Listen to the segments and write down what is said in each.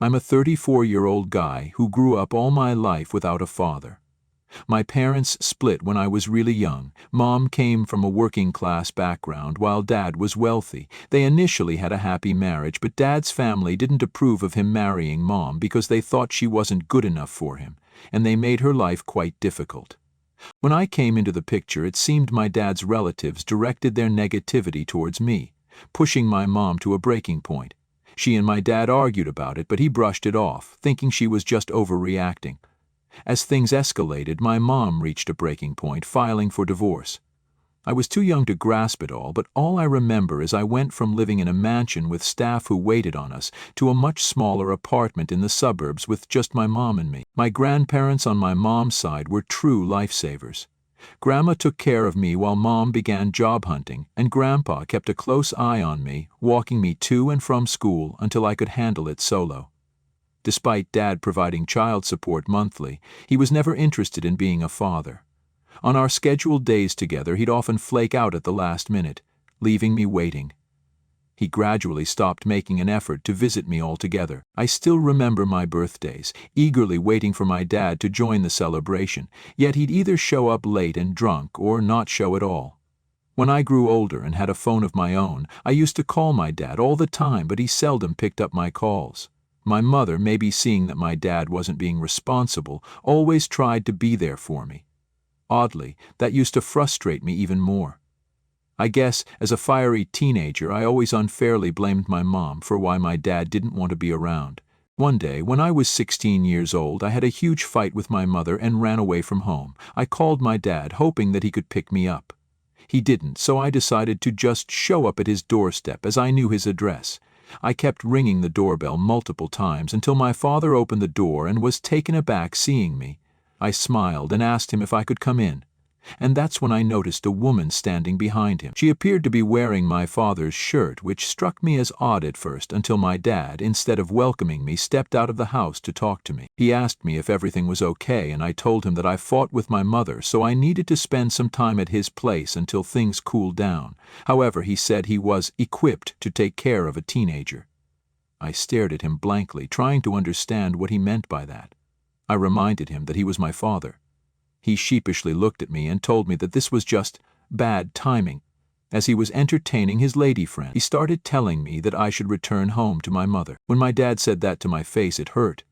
I'm a 34-year-old guy who grew up all my life without a father. My parents split when I was really young. Mom came from a working-class background while Dad was wealthy. They initially had a happy marriage, but Dad's family didn't approve of him marrying Mom because they thought she wasn't good enough for him, and they made her life quite difficult. When I came into the picture, it seemed my dad's relatives directed their negativity towards me, pushing my mom to a breaking point. She and my dad argued about it, but he brushed it off, thinking she was just overreacting. As things escalated, my mom reached a breaking point, filing for divorce. I was too young to grasp it all, but all I remember is I went from living in a mansion with staff who waited on us to a much smaller apartment in the suburbs with just my mom and me. My grandparents on my mom's side were true lifesavers. Grandma took care of me while Mom began job hunting, and Grandpa kept a close eye on me, walking me to and from school until I could handle it solo. Despite Dad providing child support monthly, he was never interested in being a father. On our scheduled days together, he'd often flake out at the last minute, leaving me waiting. He gradually stopped making an effort to visit me altogether. I still remember my birthdays, eagerly waiting for my dad to join the celebration, yet he'd either show up late and drunk or not show at all. When I grew older and had a phone of my own, I used to call my dad all the time, but he seldom picked up my calls. My mother, maybe seeing that my dad wasn't being responsible, always tried to be there for me. Oddly, that used to frustrate me even more. I guess, as a fiery teenager, I always unfairly blamed my mom for why my dad didn't want to be around. One day, when I was 16 years old, I had a huge fight with my mother and ran away from home. I called my dad, hoping that he could pick me up. He didn't, so I decided to just show up at his doorstep, as I knew his address. I kept ringing the doorbell multiple times until my father opened the door and was taken aback seeing me. I smiled and asked him if I could come in. And that's when I noticed a woman standing behind him. She appeared to be wearing my father's shirt, which struck me as odd at first until my dad, instead of welcoming me, stepped out of the house to talk to me. He asked me if everything was okay, and I told him that I fought with my mother, so I needed to spend some time at his place until things cooled down. However, he said he was equipped to take care of a teenager. I stared at him blankly, trying to understand what he meant by that. I reminded him that he was my father. He sheepishly looked at me and told me that this was just bad timing. As he was entertaining his lady friend, he started telling me that I should return home to my mother. When my dad said that to my face, it hurt.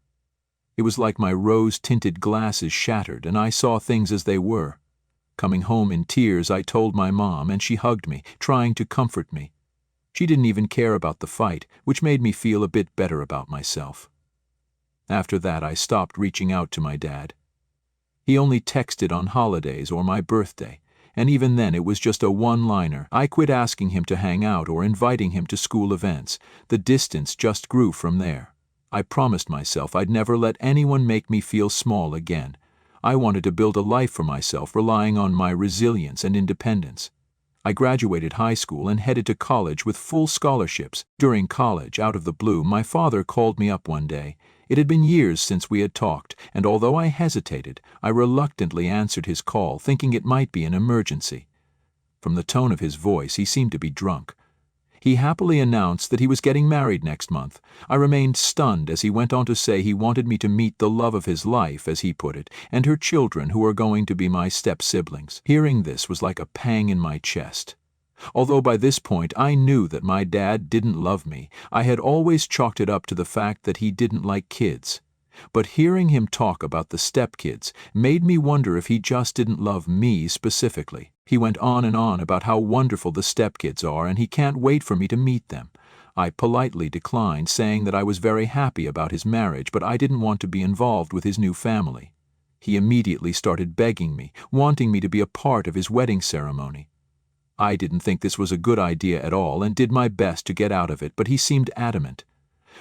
It was like my rose-tinted glasses shattered and I saw things as they were. Coming home in tears, I told my mom, and she hugged me, trying to comfort me. She didn't even care about the fight, which made me feel a bit better about myself. After that, I stopped reaching out to my dad. He only texted on holidays or my birthday, and even then it was just a one-liner. I quit asking him to hang out or inviting him to school events. The distance just grew from there. I promised myself I'd never let anyone make me feel small again. I wanted to build a life for myself, relying on my resilience and independence. I graduated high school and headed to college with full scholarships. During college, out of the blue, my father called me up one day. It had been years since we had talked, and although I hesitated, I reluctantly answered his call, thinking it might be an emergency. From the tone of his voice, he seemed to be drunk. He happily announced that he was getting married next month. I remained stunned as he went on to say he wanted me to meet the love of his life, as he put it, and her children, who are going to be my step-siblings. Hearing this was like a pang in my chest. Although by this point I knew that my dad didn't love me, I had always chalked it up to the fact that he didn't like kids. But hearing him talk about the stepkids made me wonder if he just didn't love me specifically. He went on and on about how wonderful the stepkids are and he can't wait for me to meet them. I politely declined, saying that I was very happy about his marriage, but I didn't want to be involved with his new family. He immediately started begging me, wanting me to be a part of his wedding ceremony. I didn't think this was a good idea at all and did my best to get out of it, but he seemed adamant.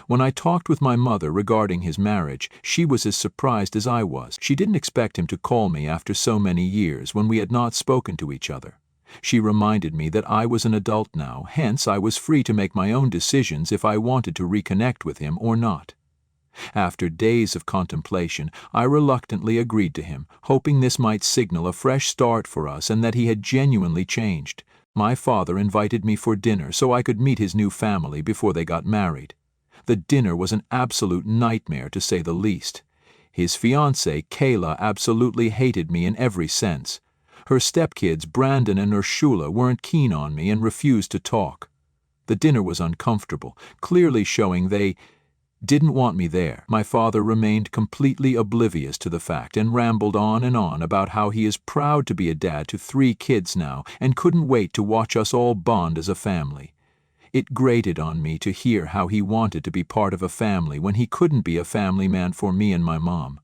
When I talked with my mother regarding his marriage, she was as surprised as I was. She didn't expect him to call me after so many years when we had not spoken to each other. She reminded me that I was an adult now, hence I was free to make my own decisions if I wanted to reconnect with him or not. After days of contemplation, I reluctantly agreed to him, hoping this might signal a fresh start for us and that he had genuinely changed. My father invited me for dinner so I could meet his new family before they got married. The dinner was an absolute nightmare, to say the least. His fiancée, Kayla, absolutely hated me in every sense. Her stepkids, Brandon and Ursula, weren't keen on me and refused to talk. The dinner was uncomfortable, clearly showing they didn't want me there. My father remained completely oblivious to the fact and rambled on and on about how he is proud to be a dad to 3 kids now and couldn't wait to watch us all bond as a family. It grated on me to hear how he wanted to be part of a family when he couldn't be a family man for me and my mom.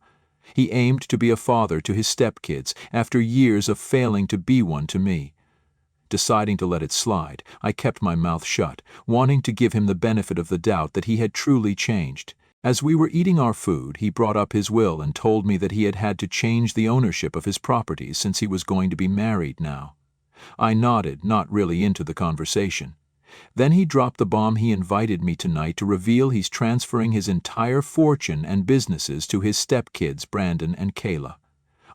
He aimed to be a father to his stepkids after years of failing to be one to me. Deciding to let it slide, I kept my mouth shut, wanting to give him the benefit of the doubt that he had truly changed. As we were eating our food, he brought up his will and told me that he had had to change the ownership of his properties since he was going to be married now. I nodded, not really into the conversation. Then he dropped the bomb. He invited me tonight to reveal he's transferring his entire fortune and businesses to his stepkids, Brandon and Kayla.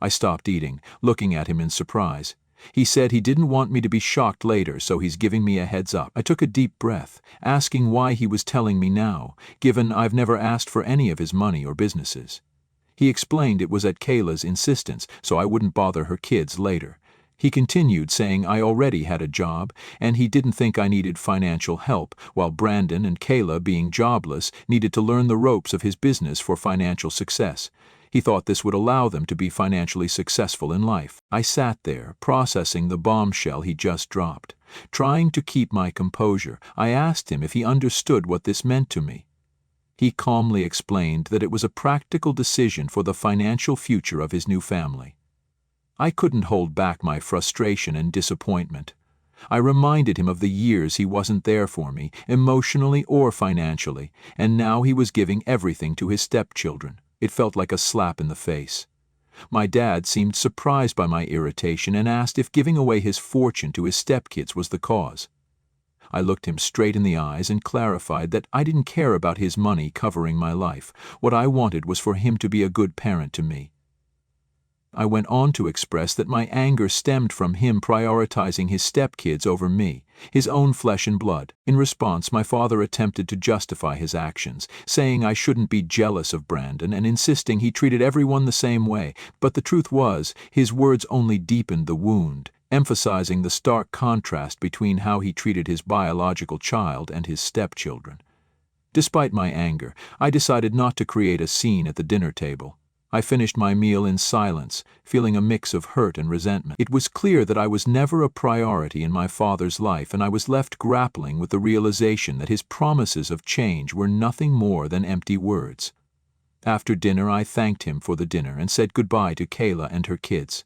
I stopped eating, looking at him in surprise. He said he didn't want me to be shocked later, so he's giving me a heads up. I took a deep breath, asking why he was telling me now, given I've never asked for any of his money or businesses. He explained it was at Kayla's insistence, so I wouldn't bother her kids later. He continued saying I already had a job, and he didn't think I needed financial help, while Brandon and Kayla, being jobless, needed to learn the ropes of his business for financial success. He thought this would allow them to be financially successful in life. I sat there, processing the bombshell he just dropped. Trying to keep my composure, I asked him if he understood what this meant to me. He calmly explained that it was a practical decision for the financial future of his new family. I couldn't hold back my frustration and disappointment. I reminded him of the years he wasn't there for me, emotionally or financially, and now he was giving everything to his stepchildren. It felt like a slap in the face. My dad seemed surprised by my irritation and asked if giving away his fortune to his stepkids was the cause. I looked him straight in the eyes and clarified that I didn't care about his money covering my life. What I wanted was for him to be a good parent to me. I went on to express that my anger stemmed from him prioritizing his stepkids over me, his own flesh and blood. In response, my father attempted to justify his actions, saying I shouldn't be jealous of Brandon and insisting he treated everyone the same way, but the truth was, his words only deepened the wound, emphasizing the stark contrast between how he treated his biological child and his stepchildren. Despite my anger, I decided not to create a scene at the dinner table. I finished my meal in silence, feeling a mix of hurt and resentment. It was clear that I was never a priority in my father's life, and I was left grappling with the realization that his promises of change were nothing more than empty words. After dinner, I thanked him for the dinner and said goodbye to Kayla and her kids.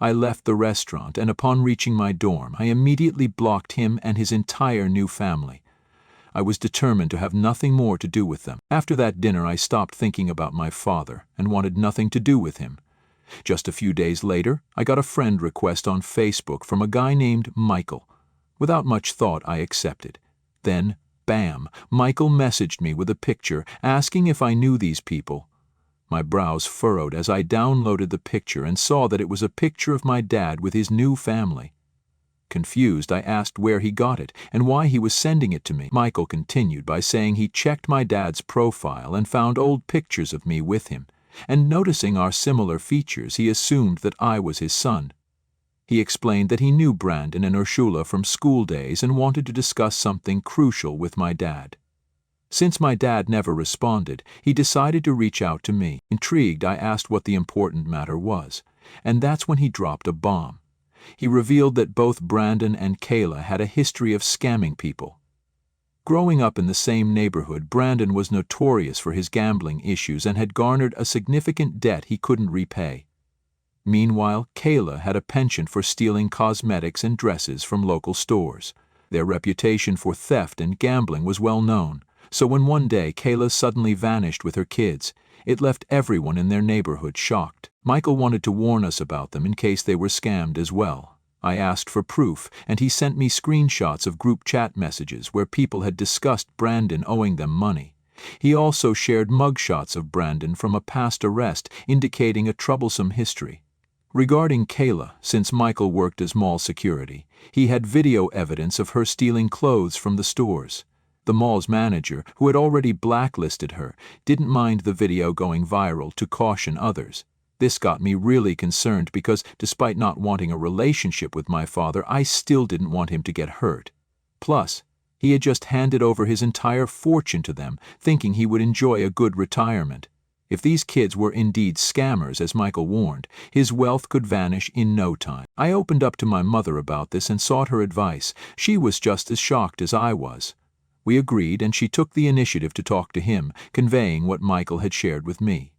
I left the restaurant, and upon reaching my dorm, I immediately blocked him and his entire new family. I was determined to have nothing more to do with them. After that dinner, I stopped thinking about my father and wanted nothing to do with him. Just a few days later, I got a friend request on Facebook from a guy named Michael. Without much thought, I accepted. Then, bam, Michael messaged me with a picture asking if I knew these people. My brows furrowed as I downloaded the picture and saw that it was a picture of my dad with his new family. Confused, I asked where he got it and why he was sending it to me. Michael continued by saying he checked my dad's profile and found old pictures of me with him, and noticing our similar features, he assumed that I was his son. He explained that he knew Brandon and Ursula from school days and wanted to discuss something crucial with my dad. Since my dad never responded, he decided to reach out to me. Intrigued, I asked what the important matter was, and that's when he dropped a bomb. He revealed that both Brandon and Kayla had a history of scamming people. Growing up in the same neighborhood, Brandon was notorious for his gambling issues and had garnered a significant debt he couldn't repay. Meanwhile, Kayla had a penchant for stealing cosmetics and dresses from local stores. Their reputation for theft and gambling was well known, so when one day Kayla suddenly vanished with her kids, it left everyone in their neighborhood shocked. Michael wanted to warn us about them in case they were scammed as well. I asked for proof, and he sent me screenshots of group chat messages where people had discussed Brandon owing them money. He also shared mugshots of Brandon from a past arrest, indicating a troublesome history. Regarding Kayla, since Michael worked as mall security, he had video evidence of her stealing clothes from the stores. The mall's manager, who had already blacklisted her, didn't mind the video going viral to caution others. This got me really concerned because, despite not wanting a relationship with my father, I still didn't want him to get hurt. Plus, he had just handed over his entire fortune to them, thinking he would enjoy a good retirement. If these kids were indeed scammers, as Michael warned, his wealth could vanish in no time. I opened up to my mother about this and sought her advice. She was just as shocked as I was. We agreed, and she took the initiative to talk to him, conveying what Michael had shared with me.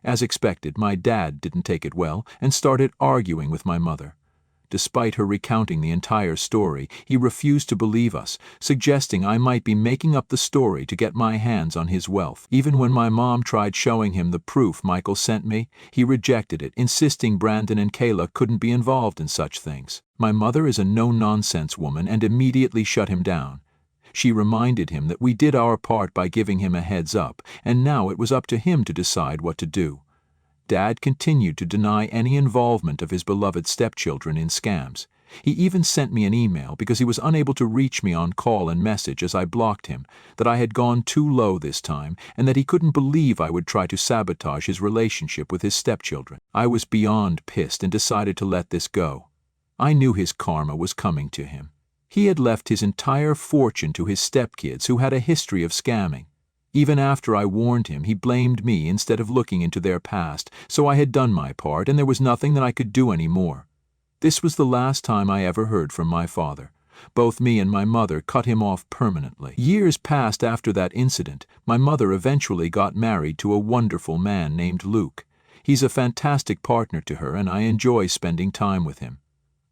As expected, my dad didn't take it well and started arguing with my mother. Despite her recounting the entire story, he refused to believe us, suggesting I might be making up the story to get my hands on his wealth. Even when my mom tried showing him the proof Michael sent me, he rejected it, insisting Brandon and Kayla couldn't be involved in such things. My mother is a no-nonsense woman and immediately shut him down. She reminded him that we did our part by giving him a heads up, and now it was up to him to decide what to do. Dad continued to deny any involvement of his beloved stepchildren in scams. He even sent me an email because he was unable to reach me on call and message as I blocked him, that I had gone too low this time, and that he couldn't believe I would try to sabotage his relationship with his stepchildren. I was beyond pissed and decided to let this go. I knew his karma was coming to him. He had left his entire fortune to his stepkids who had a history of scamming. Even after I warned him, he blamed me instead of looking into their past, so I had done my part and there was nothing that I could do anymore. This was the last time I ever heard from my father. Both me and my mother cut him off permanently. Years passed after that incident. My mother eventually got married to a wonderful man named Luke. He's a fantastic partner to her and I enjoy spending time with him.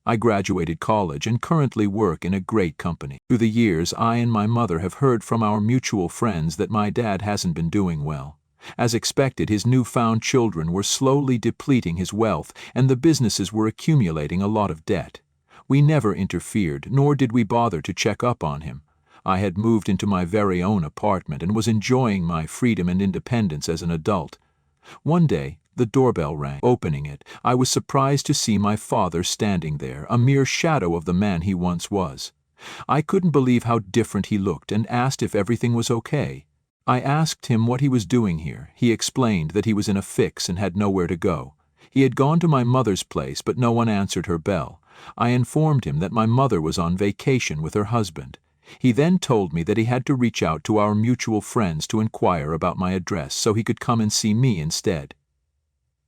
I graduated college and currently work in a great company. Through the years, I and my mother have heard from our mutual friends that my dad hasn't been doing well. As expected, his newfound children were slowly depleting his wealth, and the businesses were accumulating a lot of debt. We never interfered, nor did we bother to check up on him. I had moved into my very own apartment and was enjoying my freedom and independence as an adult. One day, the doorbell rang. Opening it, I was surprised to see my father standing there, a mere shadow of the man he once was. I couldn't believe how different he looked and asked if everything was okay. I asked him what he was doing here. He explained that he was in a fix and had nowhere to go. He had gone to my mother's place, but no one answered her bell. I informed him that my mother was on vacation with her husband. He then told me that he had to reach out to our mutual friends to inquire about my address so he could come and see me instead.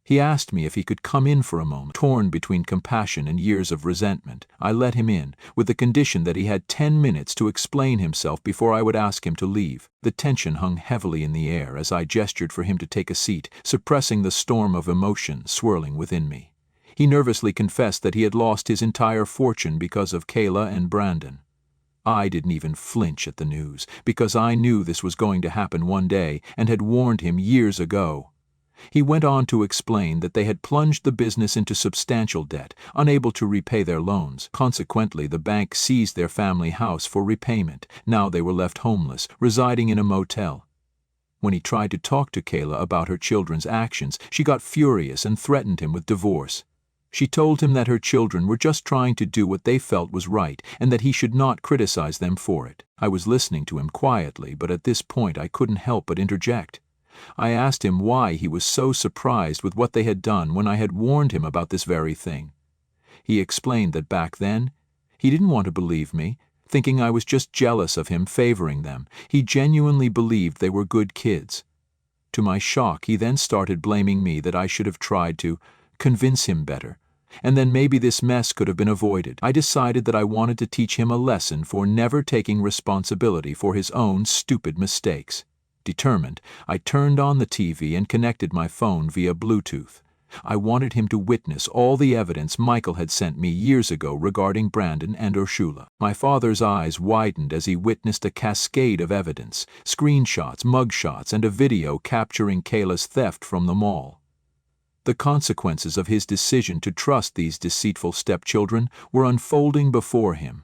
He asked me if he could come in for a moment. Torn between compassion and years of resentment, I let him in, with the condition that he had 10 minutes to explain himself before I would ask him to leave. The tension hung heavily in the air as I gestured for him to take a seat, suppressing the storm of emotion swirling within me. He nervously confessed that he had lost his entire fortune because of Kayla and Brandon. I didn't even flinch at the news, because I knew this was going to happen one day and had warned him years ago. He went on to explain that they had plunged the business into substantial debt, unable to repay their loans. Consequently, the bank seized their family house for repayment. Now they were left homeless, residing in a motel. When he tried to talk to Kayla about her children's actions, she got furious and threatened him with divorce. She told him that her children were just trying to do what they felt was right and that he should not criticize them for it. I was listening to him quietly, but at this point I couldn't help but interject. I asked him why he was so surprised with what they had done when I had warned him about this very thing. He explained that back then, he didn't want to believe me, thinking I was just jealous of him favoring them. He genuinely believed they were good kids. To my shock, he then started blaming me that I should have tried to convince him better, and then maybe this mess could have been avoided. I decided that I wanted to teach him a lesson for never taking responsibility for his own stupid mistakes. Determined, I turned on the TV and connected my phone via Bluetooth. I wanted him to witness all the evidence Michael had sent me years ago regarding Brandon and Urshula. My father's eyes widened as he witnessed a cascade of evidence, screenshots, mugshots, and a video capturing Kayla's theft from the mall. The consequences of his decision to trust these deceitful stepchildren were unfolding before him.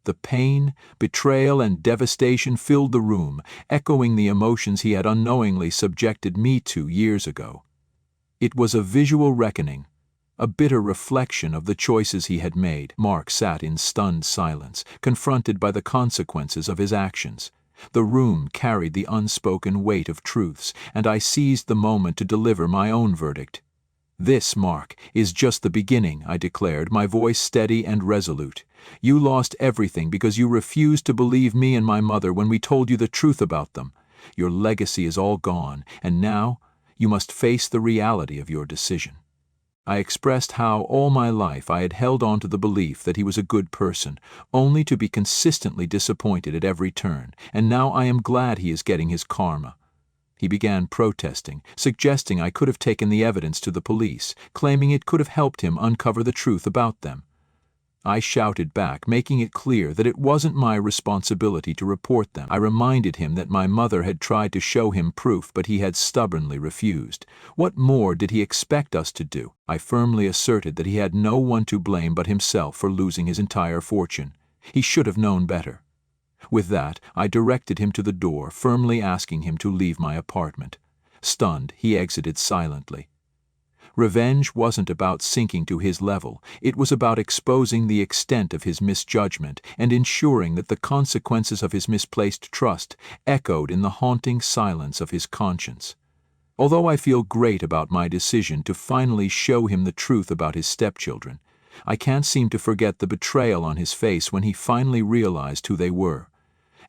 The pain, betrayal, and devastation filled the room, echoing the emotions he had unknowingly subjected me to years ago. It was a visual reckoning, a bitter reflection of the choices he had made. Mark sat in stunned silence, confronted by the consequences of his actions. The room carried the unspoken weight of truths, and I seized the moment to deliver my own verdict. "This, Mark, is just the beginning," I declared, my voice steady and resolute. "You lost everything because you refused to believe me and my mother when we told you the truth about them. Your legacy is all gone, and now you must face the reality of your decision." I expressed how all my life I had held on to the belief that he was a good person, only to be consistently disappointed at every turn, and now I am glad he is getting his karma. He began protesting, suggesting I could have taken the evidence to the police, claiming it could have helped him uncover the truth about them. I shouted back, making it clear that it wasn't my responsibility to report them. I reminded him that my mother had tried to show him proof, but he had stubbornly refused. What more did he expect us to do? I firmly asserted that he had no one to blame but himself for losing his entire fortune. He should have known better. With that, I directed him to the door, firmly asking him to leave my apartment. Stunned, he exited silently. Revenge wasn't about sinking to his level, it was about exposing the extent of his misjudgment and ensuring that the consequences of his misplaced trust echoed in the haunting silence of his conscience. Although I feel great about my decision to finally show him the truth about his stepchildren, I can't seem to forget the betrayal on his face when he finally realized who they were.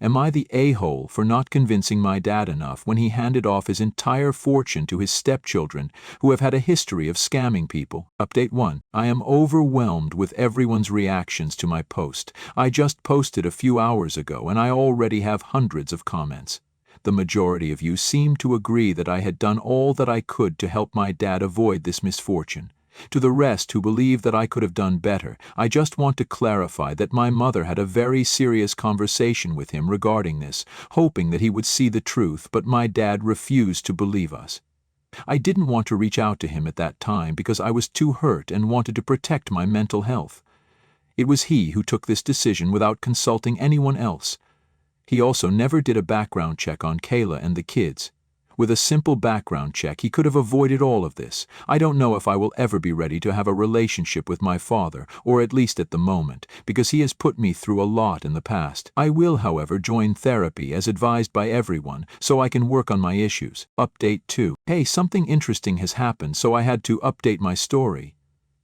Am I the a-hole for not convincing my dad enough when he handed off his entire fortune to his stepchildren, who have had a history of scamming people? Update 1. I am overwhelmed with everyone's reactions to my post. I just posted a few hours ago and I already have hundreds of comments. The majority of you seem to agree that I had done all that I could to help my dad avoid this misfortune. To the rest who believe that I could have done better, I just want to clarify that my mother had a very serious conversation with him regarding this, hoping that he would see the truth, but my dad refused to believe us. I didn't want to reach out to him at that time because I was too hurt and wanted to protect my mental health. It was he who took this decision without consulting anyone else. He also never did a background check on Kayla and the kids. With a simple background check, he could have avoided all of this. I don't know if I will ever be ready to have a relationship with my father, or at least at the moment, because he has put me through a lot in the past. I will, however, join therapy as advised by everyone, so I can work on my issues. Update 2. Hey, something interesting has happened, so I had to update my story.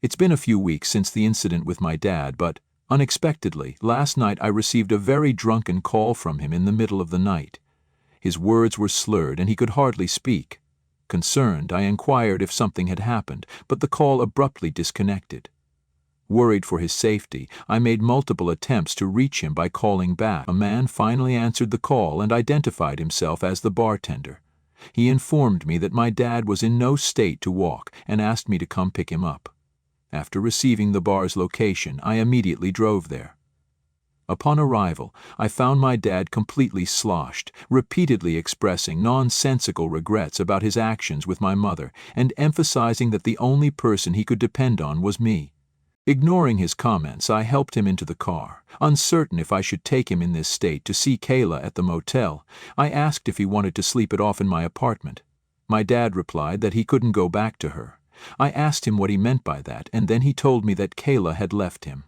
It's been a few weeks since the incident with my dad, but unexpectedly, last night I received a very drunken call from him in the middle of the night. His words were slurred and he could hardly speak. Concerned, I inquired if something had happened, but the call abruptly disconnected. Worried for his safety, I made multiple attempts to reach him by calling back. A man finally answered the call and identified himself as the bartender. He informed me that my dad was in no state to walk and asked me to come pick him up. After receiving the bar's location, I immediately drove there. Upon arrival, I found my dad completely sloshed, repeatedly expressing nonsensical regrets about his actions with my mother and emphasizing that the only person he could depend on was me. Ignoring his comments, I helped him into the car. Uncertain if I should take him in this state to see Kayla at the motel, I asked if he wanted to sleep it off in my apartment. My dad replied that he couldn't go back to her. I asked him what he meant by that, and then he told me that Kayla had left him.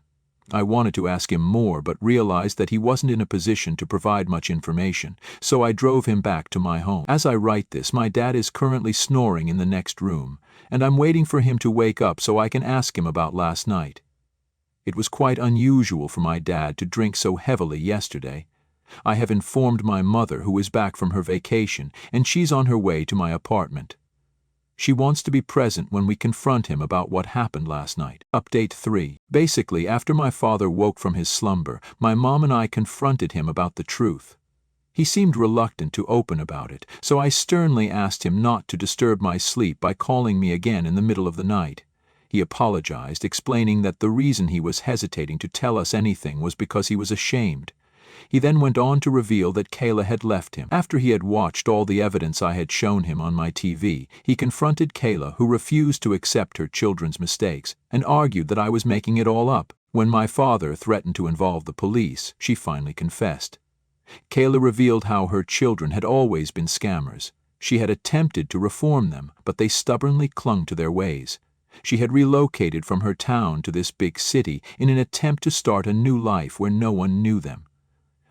I wanted to ask him more, but realized that he wasn't in a position to provide much information, so I drove him back to my home. As I write this, my dad is currently snoring in the next room, and I'm waiting for him to wake up so I can ask him about last night. It was quite unusual for my dad to drink so heavily yesterday. I have informed my mother, who is back from her vacation, and she's on her way to my apartment. She wants to be present when we confront him about what happened last night. Update 3. Basically, after my father woke from his slumber, my mom and I confronted him about the truth. He seemed reluctant to open about it, so I sternly asked him not to disturb my sleep by calling me again in the middle of the night. He apologized, explaining that the reason he was hesitating to tell us anything was because he was ashamed. He then went on to reveal that Kayla had left him. After he had watched all the evidence I had shown him on my TV, he confronted Kayla, who refused to accept her children's mistakes, and argued that I was making it all up. When my father threatened to involve the police, she finally confessed. Kayla revealed how her children had always been scammers. She had attempted to reform them, but they stubbornly clung to their ways. She had relocated from her town to this big city in an attempt to start a new life where no one knew them.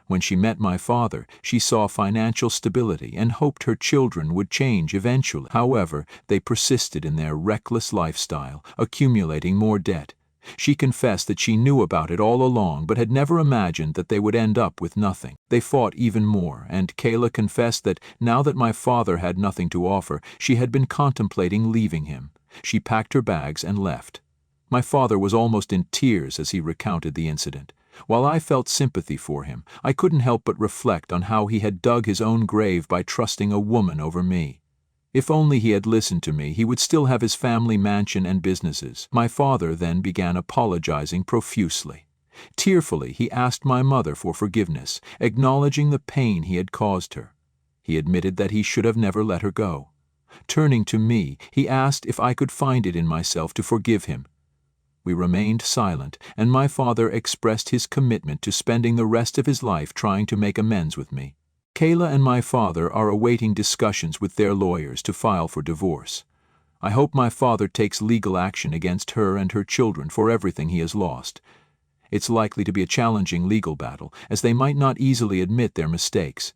When she met my father, she saw financial stability and hoped her children would change eventually. However, they persisted in their reckless lifestyle, accumulating more debt. She confessed that she knew about it all along but had never imagined that they would end up with nothing. They fought even more, and Kayla confessed that now that my father had nothing to offer, she had been contemplating leaving him. She packed her bags and left. My father was almost in tears as he recounted the incident. While I felt sympathy for him, I couldn't help but reflect on how he had dug his own grave by trusting a woman over me. If only he had listened to me, he would still have his family mansion and businesses. My father then began apologizing profusely. Tearfully, he asked my mother for forgiveness, acknowledging the pain he had caused her. He admitted that he should have never let her go. Turning to me, he asked if I could find it in myself to forgive him. We remained silent, and my father expressed his commitment to spending the rest of his life trying to make amends with me. Kayla and my father are awaiting discussions with their lawyers to file for divorce. I hope my father takes legal action against her and her children for everything he has lost. It's likely to be a challenging legal battle, as they might not easily admit their mistakes.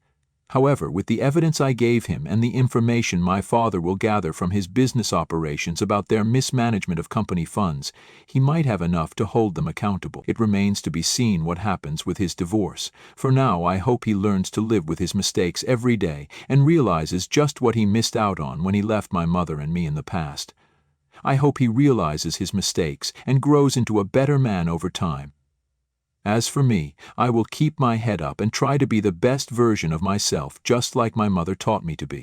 However, with the evidence I gave him and the information my father will gather from his business operations about their mismanagement of company funds, he might have enough to hold them accountable. It remains to be seen what happens with his divorce. For now, I hope he learns to live with his mistakes every day and realizes just what he missed out on when he left my mother and me in the past. I hope he realizes his mistakes and grows into a better man over time. As for me, I will keep my head up and try to be the best version of myself, just like my mother taught me to be.